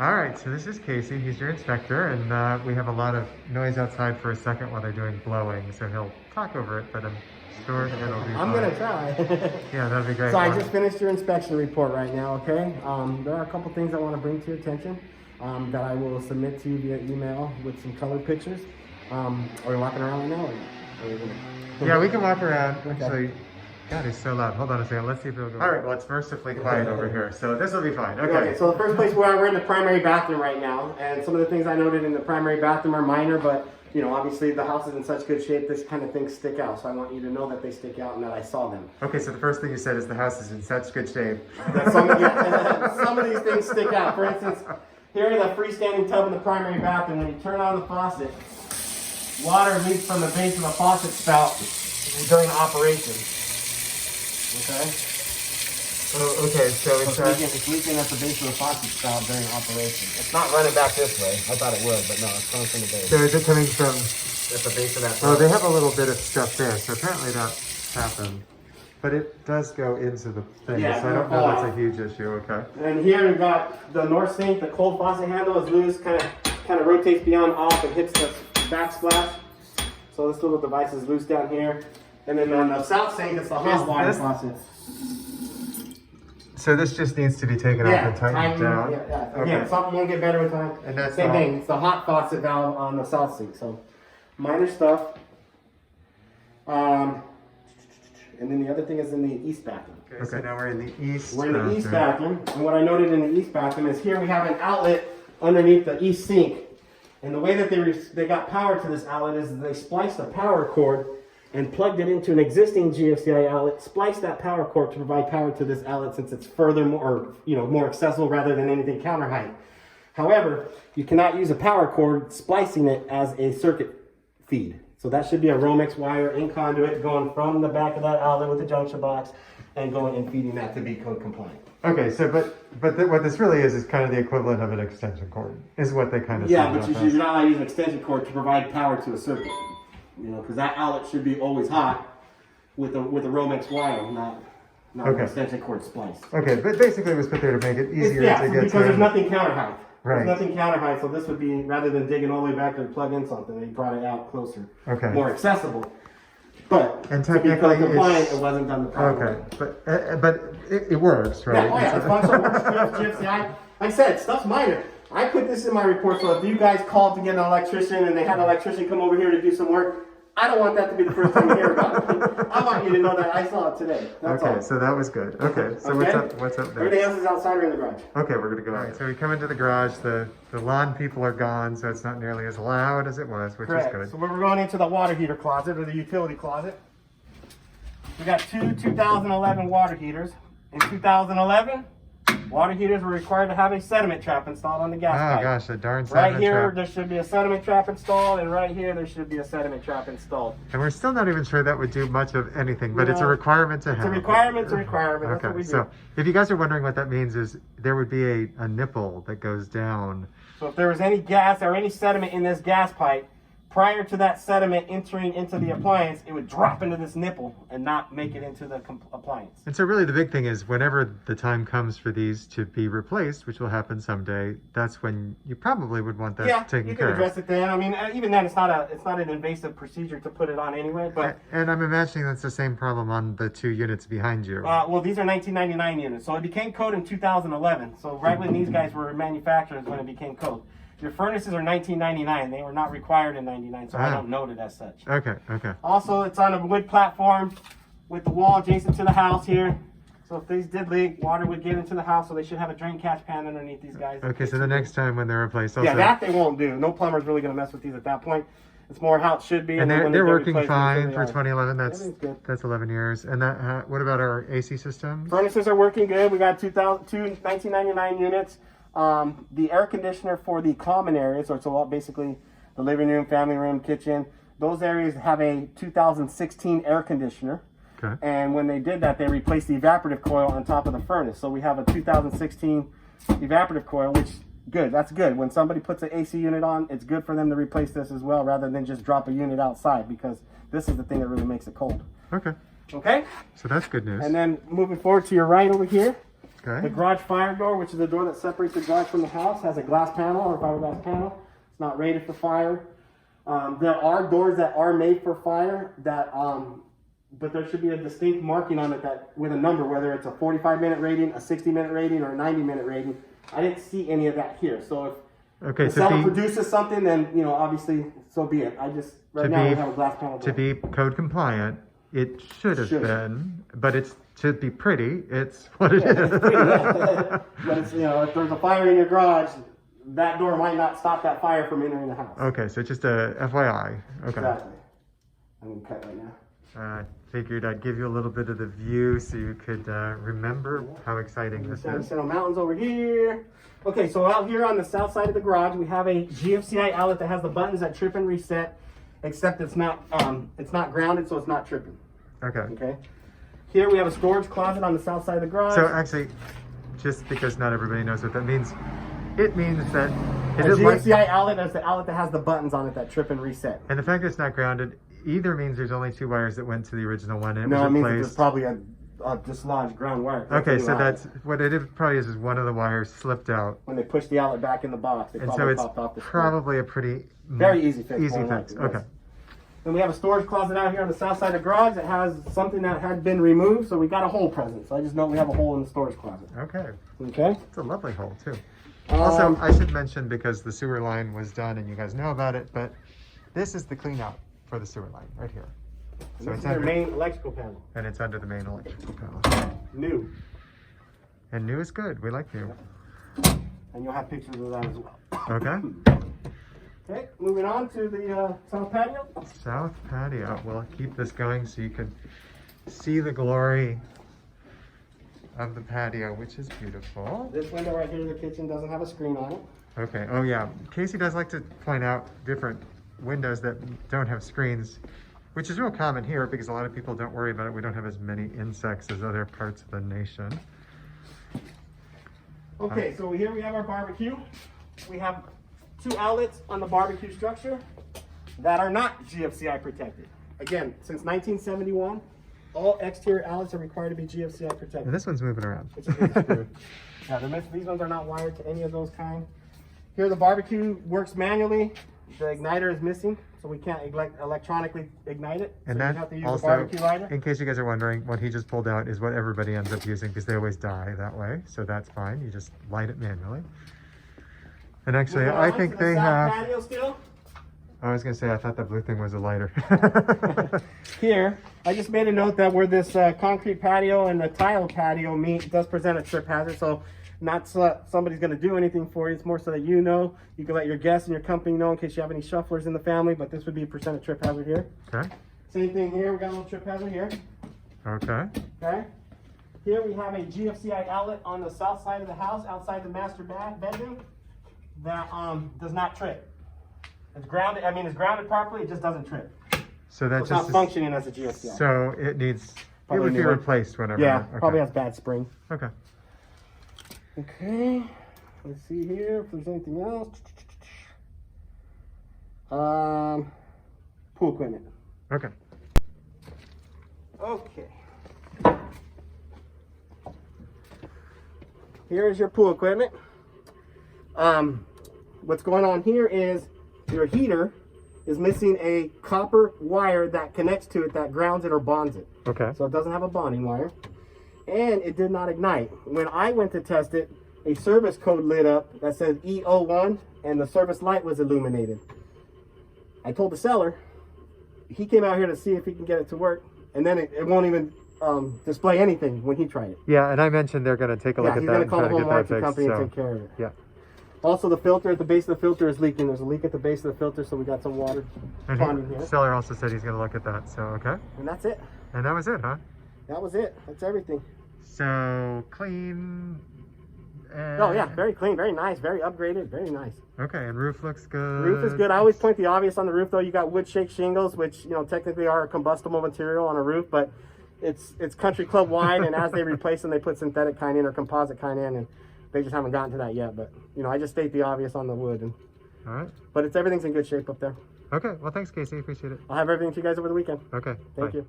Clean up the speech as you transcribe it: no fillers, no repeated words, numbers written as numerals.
All right, so this is Casey. He's your inspector, and we have a lot of noise outside for a second while they're doing blowing, so he'll talk over it, but I'm sure it'll be I'm fine. gonna try. Yeah, that'd be great. So I just finished your inspection report right now, okay? There are a couple things I want to bring to your attention that I will submit to you via email with some color pictures. Are we walking around right now? Or Yeah, we can walk around. Okay. Actually, God, it's so loud. Hold on a second. Let's see if it'll go. All right, well, it's mercifully quiet over here, so this will be fine. Okay. So the first place we're in the primary bathroom right now, and some of the things I noted in the primary bathroom are minor, but you know, obviously the house is in such good shape, this kind of things stick out. So I want you to know that they stick out and that I saw them. Okay, so the first thing you said is the house is in such good shape. Some of these things stick out. For instance, here in the freestanding tub in the primary bathroom, when you turn on the faucet, water leaks from the base of the faucet spout during operation. Okay? Oh, okay, so It's leaking at the base of the faucet spout during operation. It's not running back this way. I thought it would, but no, it's coming from the base. so is it coming from? At the base of that. Oh, they have a little bit of stuff there, so apparently that happened. But it does go into the thing, Yeah, so I don't know that's a huge issue. Okay. And here we've got the north sink. The cold faucet handle is loose, kind of rotates beyond off and hits the backsplash. So this little device is loose down here. And then on the south sink, it's the hot water faucet. So this just needs to be taken off and tightened down. Yeah. Okay. Again, something won't get better with time. And that's same all. thing. It's the hot faucet valve on the south sink. So minor stuff. And then the other thing is in the east bathroom. Okay, so now we're in the east. We're in the east bathroom, and what I noted in the east bathroom is here we have an outlet underneath the east sink. And the way that they got power to this outlet is they spliced a power cord and plugged it into an existing GFCI outlet, spliced that power cord to provide power to this outlet since it's further more accessible rather than anything counter height. However, you cannot use a power cord splicing it as a circuit feed. So that should be a Romex wire in conduit going from the back of that outlet with the junction box and going and feeding that to be code compliant. Okay, so what this really is kind of the equivalent of an extension cord, is what they kind of Yeah, but you're not allowed to use an extension cord to provide power to a circuit. You know, because that outlet should be always hot with a Romex wire, not an extension cord spliced. Okay, but basically it was put there to make it easier to get to. Because there's nothing counter height. Right. There's nothing counter height, so this would be, rather than digging all the way back to plug in something, they brought it out closer. Okay. More accessible. But And to be technically compliant, it wasn't done the proper way. Okay, but it works, right? Yeah, it's fine. So it works with GFCI. Like I said, stuff's minor. I put this in my report, so if you guys called to get an electrician and they had an electrician come over here to do some work, I don't want that to be the first time you hear about it. I want you to know that I saw it today. That's all. So that was good. Okay, so what's up there? Everything else is outside or in the garage. Okay, we're gonna go. All right, so we come into the garage. The lawn people are gone, so it's not nearly as loud as it was, which is good. So we're going into the water heater closet or the utility closet. We got two 2011 water heaters. In 2011, water heaters were required to have a sediment trap installed on the gas pipe. Oh gosh, a darn sediment Right here, trap. there should be a sediment trap installed, and right here, there should be a sediment trap installed. And we're still not even sure that would do much of anything, but it's a requirement to have. It's a requirement. That's what we do. So if you guys are wondering what that means, is there would be a nipple that goes down. So if there was any gas or any sediment in this gas pipe, prior to that sediment entering into the appliance, it would drop into this nipple and not make it into the appliance. And so really the big thing is whenever the time comes for these to be replaced, which will happen someday, that's when you probably would want that taken care of. Yeah, you can address it then. I mean, even then, it's not an invasive procedure to put it on anyway. But and I'm imagining that's the same problem on the two units behind you. well, these are 1999 units, so it became code in 2011. So right when these guys were manufactured is when it became code. Your furnaces are 1999. They were not required in 99, so I don't note it as such. Okay. Also, it's on a wood platform with the wall adjacent to the house here. So if these did leak, water would get into the house, so they should have a drain catch pan underneath these guys. Okay, so the next time when they're replaced, also... Yeah, that they won't do. No plumber's really going to mess with these at that point. It's more how it should be. And they're working fine for they 2011. Everything's good. That's 11 years. And that what about our AC systems? Furnaces are working good. We got two 1999 units. The air conditioner for the common areas, so it's a lot basically the living room, family room, kitchen. Those areas have a 2016 air conditioner. Okay. And when they did that, they replaced the evaporative coil on top of the furnace. So we have a 2016 evaporative coil, which good. That's good. When somebody puts an AC unit on, it's good for them to replace this as well, rather than just drop a unit outside, because this is the thing that really makes it cold. Okay. Okay. So that's good news. And then moving forward to your right over here, Okay. The garage fire door, which is the door that separates the garage from the house, has a glass panel or fiberglass panel. It's not rated for fire. There are doors that are made for fire that, but there should be a distinct marking on it that with a number, whether it's a 45-minute rating, a 60-minute rating, or a 90-minute rating. I didn't see any of that here. So if the seller produces something, then obviously, so be it. I just right now we have a glass panel door. To be code compliant, it should have been, but it should be pretty. It's what it is. It's pretty, yeah. But it's, if there's a fire in your garage, that door might not stop that fire from entering the house. Okay, so just a FYI. Okay. Exactly. I'm gonna cut right now. I figured I'd give you a little bit of the view so you could remember how exciting this is. Central Mountains over here. Okay, so out here on the south side of the garage, we have a GFCI outlet that has the buttons that trip and reset, except it's not grounded, so it's not tripping. Okay. Okay. Here we have a storage closet on the south side of the garage. So actually, just because not everybody knows what that means, it means that a GFCI outlet is the outlet that has the buttons on it that trip and reset. And the fact that it's not grounded either means there's only 2 wires that went to the original one and it was it means replaced. there's probably a dislodged ground wire. Okay, so that's what it probably is one of the wires slipped out. When they push the outlet back in the box, it probably popped off the screen. Probably a pretty very easy fix. Easy fix. Okay. Yes. Then we have a storage closet out here on the south side of the garage that has something that had been removed, so we got a hole present. So I just know we have a hole in the storage closet. Okay. Okay. It's a lovely hole too. Also, I should mention, because the sewer line was done and you guys know about it, but this is the clean out for the sewer line right here. So it's their main electrical panel. And it's under the main electrical panel. New. And new is good. We like new. And you'll have pictures of that as well. Okay. Okay, moving on to the south patio. South patio. We'll keep this going so you can see the glory of the patio, which is beautiful. This window right here in the kitchen doesn't have a screen on it. Okay. Oh yeah. Casey does like to point out different windows that don't have screens, which is real common here because a lot of people don't worry about it. We don't have as many insects as other parts of the nation. Okay, so here we have our barbecue. We have 2 outlets on the barbecue structure that are not GFCI protected. Again, since 1971, all exterior outlets are required to be GFCI protected. And this one's moving around. Yeah, these ones are not wired to any of those kind. Here the barbecue works manually. The igniter is missing, so we can't electronically ignite it. And so that you have to use also, the barbecue lighter. in case you guys are wondering, what he just pulled out is what everybody ends up using because they always die that way. So that's fine. You just light it manually. And actually, I think they have... Patio still. I was going to say, I thought that blue thing was a lighter. Here, I just made a note that where this concrete patio and the tile patio meet, it does present a trip hazard. So not so somebody's going to do anything for you. It's more so that you know. You can let your guests and your company know in case you have any shufflers in the family, but this would be a percent of trip hazard here. Okay. Same thing here. We got a little trip hazard here. Okay. Okay. Here we have a GFCI outlet on the south side of the house, outside the master bedroom, that does not trip. It's grounded. I mean, it's grounded properly. It just doesn't trip. So that's it's not functioning as a GFCI. So it needs. Probably it would be replaced whenever. Yeah, probably has bad spring. Okay. Okay. Let's see here if there's anything else. Pool equipment. Okay. Okay. Here's your pool equipment. What's going on here is your heater is missing a copper wire that connects to it that grounds it or bonds it. Okay. So it doesn't have a bonding wire. And it did not ignite. When I went to test it, a service code lit up that says E01 and the service light was illuminated. I told the seller, he came out here to see if he can get it to work, and then it won't even display anything when he tried it. Yeah, and I mentioned they're going to take a look at that and try to get that fixed. Company and take care of it. Yeah. Also, the filter at the base of the filter is leaking. There's a leak at the base of the filter, so we got some water ponding here. The seller also said he's going to look at that, so okay. And that's it. And that was it, huh? That was it. That's everything. So, clean. Oh, yeah, very clean, very nice, very upgraded, very nice. Okay, and roof looks good. Roof is good. I always point the obvious on the roof, though. You got wood shake shingles, which, you know, technically are a combustible material on a roof, but it's country club wide, and as they replace them, they put synthetic kind in or composite kind in, and they just haven't gotten to that yet. But, you know, I just state the obvious on the wood. And, all right. But everything's in good shape up there. Okay, well, thanks, Casey. Appreciate it. I'll have everything to you guys over the weekend. Okay, Thank you.